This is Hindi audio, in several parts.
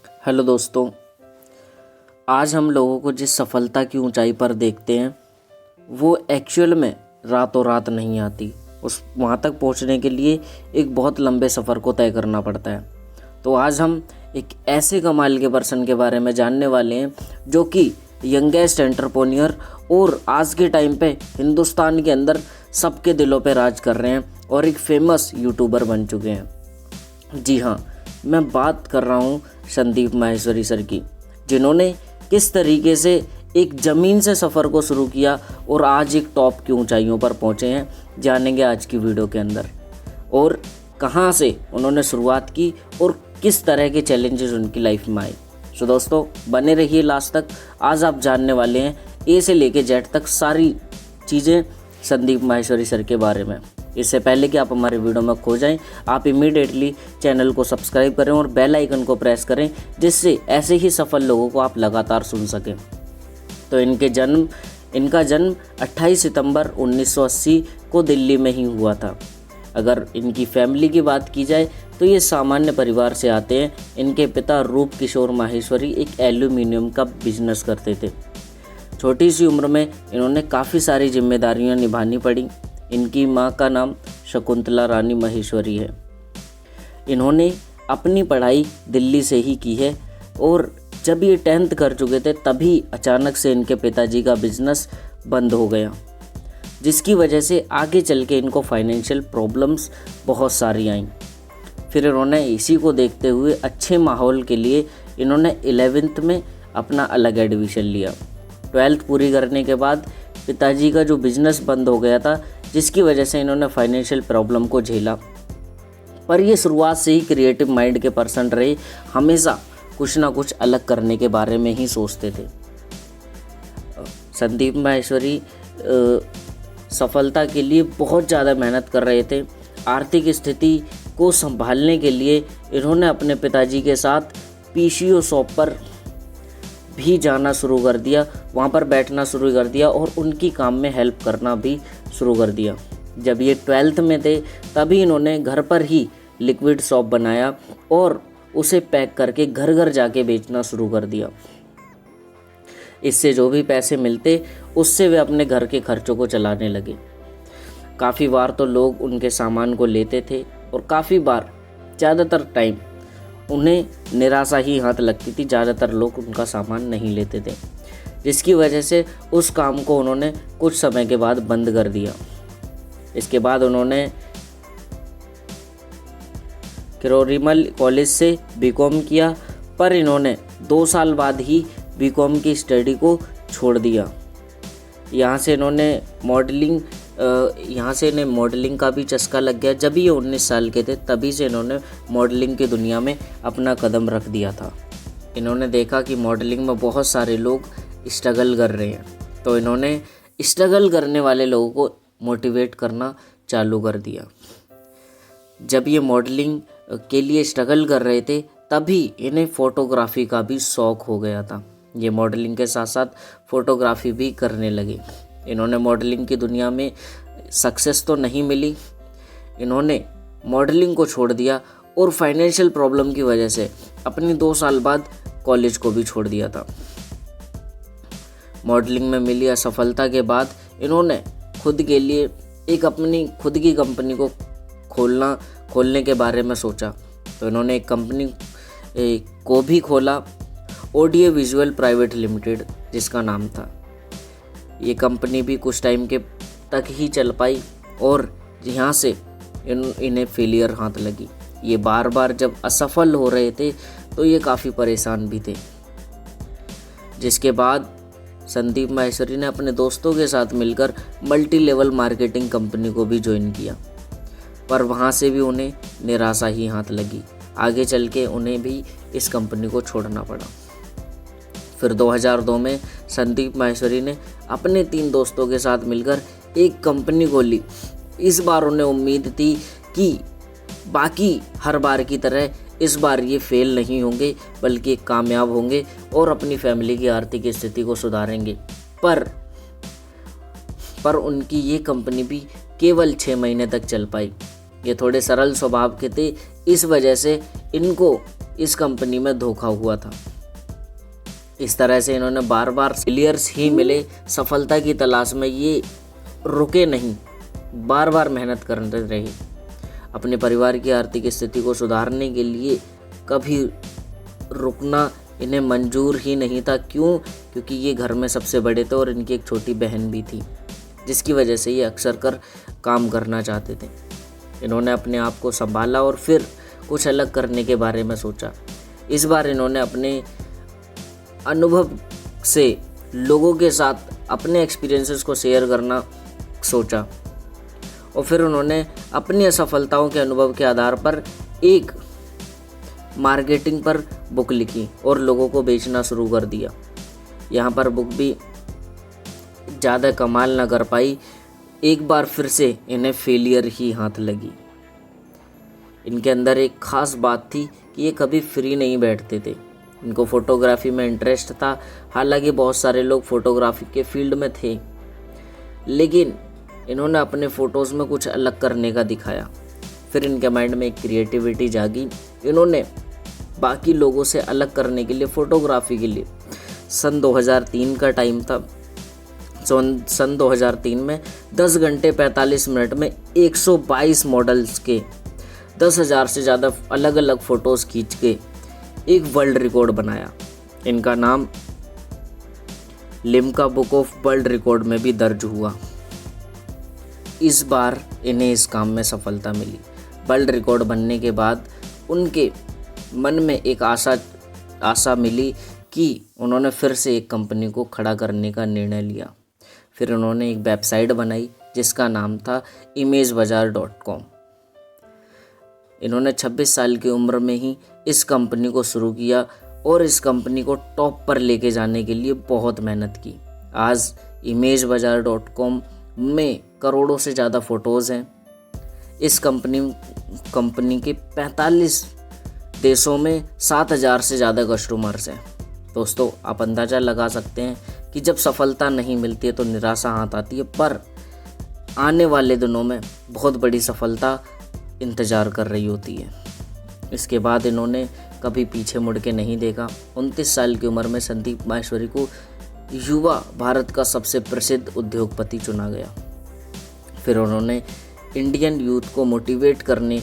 हेलो दोस्तों, आज हम लोगों को जिस सफलता की ऊंचाई पर देखते हैं वो एक्चुअल में रातों रात नहीं आती। उस वहाँ तक पहुँचने के लिए एक बहुत लंबे सफ़र को तय करना पड़ता है। तो आज हम एक ऐसे कमाल के पर्सन के बारे में जानने वाले हैं जो कि यंगेस्ट एंटरप्रेन्योर और आज के टाइम पे हिंदुस्तान के अंदर सबके दिलों पे राज कर रहे हैं और एक फेमस यूट्यूबर बन चुके हैं। जी हाँ, मैं बात कर रहा हूँ संदीप माहेश्वरी सर की, जिन्होंने किस तरीके से एक ज़मीन से सफ़र को शुरू किया और आज एक टॉप की ऊंचाइयों पर पहुँचे हैं। जानेंगे आज की वीडियो के अंदर और कहाँ से उन्होंने शुरुआत की और किस तरह के चैलेंजेस उनकी लाइफ में आए। सो दोस्तों, बने रहिए लास्ट तक। आज आप जानने वाले हैं ए से लेके जेड तक सारी चीज़ें संदीप माहेश्वरी सर के बारे में। इससे पहले कि आप हमारे वीडियो में खो जाएं, आप इमीडिएटली चैनल को सब्सक्राइब करें और बेल आइकन को प्रेस करें, जिससे ऐसे ही सफल लोगों को आप लगातार सुन सकें। तो इनका जन्म 28 सितंबर 1980 को दिल्ली में ही हुआ था। अगर इनकी फैमिली की बात की जाए तो ये सामान्य परिवार से आते हैं। इनके पिता रूप किशोर माहेश्वरी एक एल्यूमिनियम का बिजनेस करते थे। छोटी सी उम्र में इन्होंने काफ़ी सारी जिम्मेदारियां निभानी पड़ी। इनकी मां का नाम शकुंतला रानी माहेश्वरी है। इन्होंने अपनी पढ़ाई दिल्ली से ही की है और जब ये 10th कर चुके थे तभी अचानक से इनके पिताजी का बिजनेस बंद हो गया, जिसकी वजह से आगे चल के इनको फाइनेंशियल प्रॉब्लम्स बहुत सारी आईं। फिर इन्होंने इसी को देखते हुए अच्छे माहौल के लिए इन्होंने 11th में अपना अलग एडमिशन लिया। 12th पूरी करने के बाद पिताजी का जो बिज़नेस बंद हो गया था, जिसकी वजह से इन्होंने फाइनेंशियल प्रॉब्लम को झेला। पर ये शुरुआत से ही क्रिएटिव माइंड के पर्सन रहे, हमेशा कुछ ना कुछ अलग करने के बारे में ही सोचते थे। संदीप माहेश्वरी सफलता के लिए बहुत ज़्यादा मेहनत कर रहे थे। आर्थिक स्थिति को संभालने के लिए इन्होंने अपने पिताजी के साथ पीसीओ शॉप पर भी जाना शुरू कर दिया, वहाँ पर बैठना शुरू कर दिया और उनकी काम में हेल्प करना भी शुरू कर दिया। जब ये 12th में थे तभी इन्होंने घर पर ही लिक्विड शॉप बनाया और उसे पैक करके घर घर जाके बेचना शुरू कर दिया। इससे जो भी पैसे मिलते उससे वे अपने घर के खर्चों को चलाने लगे। काफ़ी बार तो लोग उनके सामान को लेते थे और काफ़ी बार ज़्यादातर टाइम उन्हें निराशा ही हाथ लगती थी। ज़्यादातर लोग उनका सामान नहीं लेते थे, जिसकी वजह से उस काम को उन्होंने कुछ समय के बाद बंद कर दिया। इसके बाद उन्होंने किरोरीमल कॉलेज से बीकॉम किया, पर इन्होंने 2 साल बाद ही बीकॉम की स्टडी को छोड़ दिया। यहाँ से इन्हें मॉडलिंग का भी चस्का लग गया। जब ये 19 साल के थे तभी से इन्होंने मॉडलिंग की दुनिया में अपना कदम रख दिया था। इन्होंने देखा कि मॉडलिंग में बहुत सारे लोग स्ट्रगल कर रहे हैं, तो इन्होंने स्ट्रगल करने वाले लोगों को मोटिवेट करना चालू कर दिया। जब ये मॉडलिंग के लिए स्ट्रगल कर रहे थे तभी इन्हें फ़ोटोग्राफी का भी शौक़ हो गया था। ये मॉडलिंग के साथ साथ फ़ोटोग्राफी भी करने लगे। इन्होंने मॉडलिंग की दुनिया में सक्सेस तो नहीं मिली, इन्होंने मॉडलिंग को छोड़ दिया और फाइनेंशियल प्रॉब्लम की वजह से अपनी 2 साल बाद कॉलेज को भी छोड़ दिया था। मॉडलिंग में मिली असफलता के बाद इन्होंने खुद के लिए एक अपनी खुद की कंपनी को खोलने के बारे में सोचा। तो इन्होंने एक कंपनी को भी खोला, ऑडियो विजुअल प्राइवेट लिमिटेड जिसका नाम था। ये कंपनी भी कुछ टाइम के तक ही चल पाई और यहाँ से इन्हें फेलियर हाथ लगी। ये बार बार जब असफल हो रहे थे तो ये काफ़ी परेशान भी थे, जिसके बाद संदीप माहेश्वरी ने अपने दोस्तों के साथ मिलकर मल्टी लेवल मार्केटिंग कंपनी को भी ज्वाइन किया, पर वहाँ से भी उन्हें निराशा ही हाथ लगी। आगे चल के उन्हें भी इस कंपनी को छोड़ना पड़ा। फिर 2002 में संदीप माहेश्वरी ने अपने 3 दोस्तों के साथ मिलकर एक कंपनी खोली। इस बार उन्हें उम्मीद थी कि बाकी हर बार की तरह इस बार ये फेल नहीं होंगे बल्कि कामयाब होंगे और अपनी फैमिली की आर्थिक स्थिति को सुधारेंगे। पर उनकी ये कंपनी भी केवल 6 महीने तक चल पाई। ये थोड़े सरल स्वभाव के थे, इस वजह से इनको इस कंपनी में धोखा हुआ था। इस तरह से इन्होंने बार बार फेलियर्स ही मिले, सफलता की तलाश में ये रुके नहीं, बार बार मेहनत करते रहे। अपने परिवार की आर्थिक स्थिति को सुधारने के लिए कभी रुकना इन्हें मंजूर ही नहीं था। क्यों? क्योंकि ये घर में सबसे बड़े थे और इनकी एक छोटी बहन भी थी, जिसकी वजह से ये अक्सर कर काम करना चाहते थे। इन्होंने अपने आप को संभाला और फिर कुछ अलग करने के बारे में सोचा। इस बार इन्होंने अपने अनुभव से लोगों के साथ अपने एक्सपीरियंसेस को शेयर करना सोचा और फिर उन्होंने अपनी असफलताओं के अनुभव के आधार पर एक मार्केटिंग पर बुक लिखी और लोगों को बेचना शुरू कर दिया। यहाँ पर बुक भी ज़्यादा कमाल न कर पाई। एक बार फिर से इन्हें फेलियर ही हाथ लगी। इनके अंदर एक ख़ास बात थी कि ये कभी फ्री नहीं बैठते थे। इनको फ़ोटोग्राफी में इंटरेस्ट था। हालांकि बहुत सारे लोग फ़ोटोग्राफी के फील्ड में थे, लेकिन इन्होंने अपने फ़ोटोज़ में कुछ अलग करने का दिखाया। फिर इनके माइंड में एक क्रिएटिविटी जागी। इन्होंने बाकी लोगों से अलग करने के लिए फ़ोटोग्राफी के लिए सन 2003 का टाइम था। सन 2003 में 10 घंटे 45 मिनट में 122 मॉडल्स के 10,000 से ज़्यादा अलग अलग फ़ोटोज़ खींच के एक वर्ल्ड रिकॉर्ड बनाया। इनका नाम Limca book of world record में भी दर्ज हुआ। इस बार इन्हें इस काम में सफलता मिली। वर्ल्ड रिकॉर्ड बनने के बाद उनके मन में एक आशा मिली कि उन्होंने फिर से एक कंपनी को खड़ा करने का निर्णय लिया। फिर उन्होंने एक वेबसाइट बनाई जिसका नाम था imagebazaar.com। इन्होंने 26 साल की उम्र में ही इस कंपनी को शुरू किया और इस कंपनी को टॉप पर लेके जाने के लिए बहुत मेहनत की। आज imagebazaar.com में करोड़ों से ज़्यादा फ़ोटोज़ हैं। इस कंपनी के 45 देशों में 7,000 से ज़्यादा कस्टमर्स हैं। दोस्तों, आप अंदाज़ा लगा सकते हैं कि जब सफलता नहीं मिलती है तो निराशा हाथ आती है, पर आने वाले दिनों में बहुत बड़ी सफलता इंतज़ार कर रही होती है। इसके बाद इन्होंने कभी पीछे मुड़ के नहीं देखा। 29 साल की उम्र में संदीप माहेश्वरी को युवा भारत का सबसे प्रसिद्ध उद्योगपति चुना गया। फिर उन्होंने इंडियन यूथ को मोटिवेट करने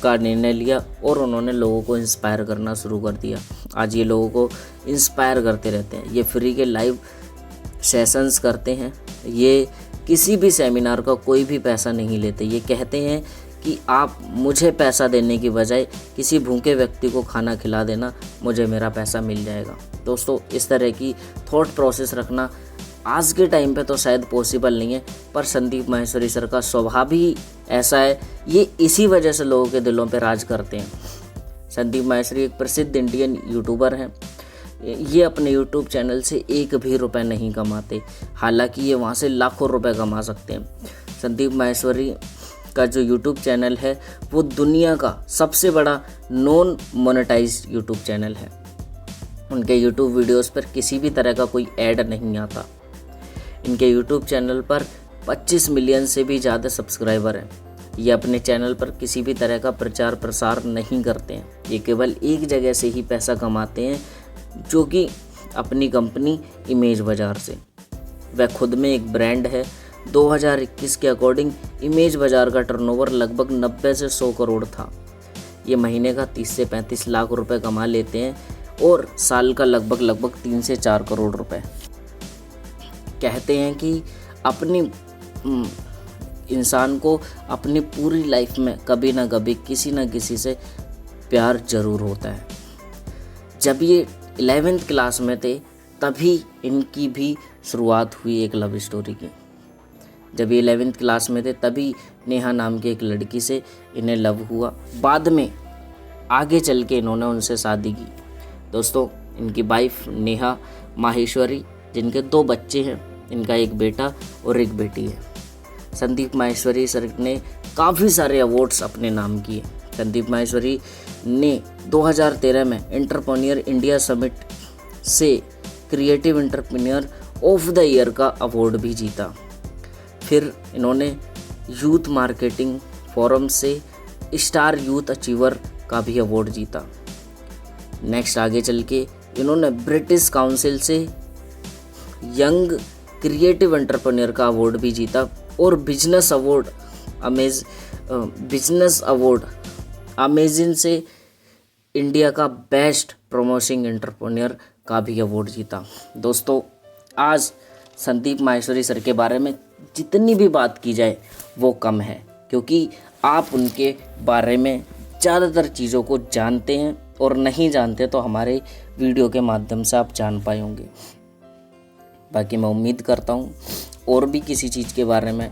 का निर्णय लिया और उन्होंने लोगों को इंस्पायर करना शुरू कर दिया। आज ये लोगों को इंस्पायर करते रहते हैं। ये फ्री के लाइव सेशंस करते हैं। ये किसी भी सेमिनार का कोई भी पैसा नहीं लेते। ये कहते हैं कि आप मुझे पैसा देने की बजाय किसी भूखे व्यक्ति को खाना खिला देना, मुझे मेरा पैसा मिल जाएगा। दोस्तों, इस तरह की थॉट प्रोसेस रखना आज के टाइम पे तो शायद पॉसिबल नहीं है, पर संदीप माहेश्वरी सर का स्वभाव ही ऐसा है। ये इसी वजह से लोगों के दिलों पे राज करते हैं। संदीप माहेश्वरी एक प्रसिद्ध इंडियन यूट्यूबर हैं। ये अपने यूट्यूब चैनल से एक भी रुपए नहीं कमाते, हालांकि ये वहाँ से लाखों रुपए कमा सकते हैं। संदीप माहेश्वरी का जो यूट्यूब चैनल है वो दुनिया का सबसे बड़ा नॉन मोनेटाइज यूट्यूब चैनल है। उनके यूट्यूब वीडियोस पर किसी भी तरह का कोई ऐड नहीं आता। इनके यूट्यूब चैनल पर 25 मिलियन से भी ज़्यादा सब्सक्राइबर हैं। ये अपने चैनल पर किसी भी तरह का प्रचार प्रसार नहीं करते हैं। ये केवल एक जगह से ही पैसा कमाते हैं, जो कि अपनी कंपनी इमेज बाज़ार से। वह खुद में एक ब्रांड है। 2021 के अकॉर्डिंग इमेज बाज़ार का टर्नओवर लगभग 90 से 100 करोड़ था। ये महीने का 30 से 35 लाख रुपए कमा लेते हैं और साल का लगभग 3 से 4 करोड़ रुपए। कहते हैं कि अपनी इंसान को अपनी पूरी लाइफ में कभी ना कभी किसी न किसी से प्यार जरूर होता है। जब ये 11th क्लास में थे तभी इनकी भी शुरुआत हुई एक लव स्टोरी की। जब ये 11th क्लास में थे तभी नेहा नाम की एक लड़की से इन्हें लव हुआ। बाद में आगे चल के इन्होंने उनसे शादी की। दोस्तों, इनकी वाइफ नेहा माहेश्वरी, जिनके 2 बच्चे हैं, इनका एक बेटा और एक बेटी है। संदीप माहेश्वरी सर ने काफ़ी सारे अवार्ड्स अपने नाम किए। संदीप माहेश्वरी ने 2013 में एंटरप्रेन्योर इंडिया समिट से creative entrepreneur of the year का अवार्ड भी जीता। फिर इन्होंने यूथ मार्केटिंग फोरम से स्टार यूथ अचीवर का भी अवार्ड जीता। नेक्स्ट आगे चल के इन्होंने ब्रिटिश काउंसिल से यंग क्रिएटिव एंटरप्रेन्योर का अवार्ड भी जीता और बिजनेस अवार्ड अमेजिंग से इंडिया का बेस्ट प्रमोटिंग एंटरप्रेन्योर का भी अवार्ड जीता। दोस्तों, आज संदीप माहेश्वरी सर के बारे में जितनी भी बात की जाए वो कम है, क्योंकि आप उनके बारे में ज़्यादातर चीज़ों को जानते हैं और नहीं जानते तो हमारे वीडियो के माध्यम से आप जान पाए होंगे। बाकी मैं उम्मीद करता हूँ और भी किसी चीज़ के बारे में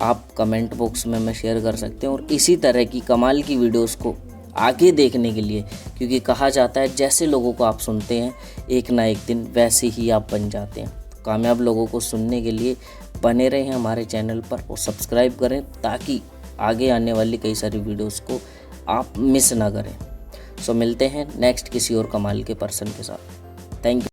आप कमेंट बॉक्स में मैं शेयर कर सकते हैं, और इसी तरह की कमाल की वीडियोस को आगे देखने के लिए, क्योंकि कहा जाता है जैसे लोगों को आप सुनते हैं एक ना एक दिन वैसे ही आप बन जाते हैं। तो कामयाब लोगों को सुनने के लिए बने रहें हमारे चैनल पर और सब्सक्राइब करें, ताकि आगे आने वाली कई सारी वीडियोस को आप मिस ना करें। सो मिलते हैं नेक्स्ट किसी और कमाल के पर्सन के साथ। Thank you.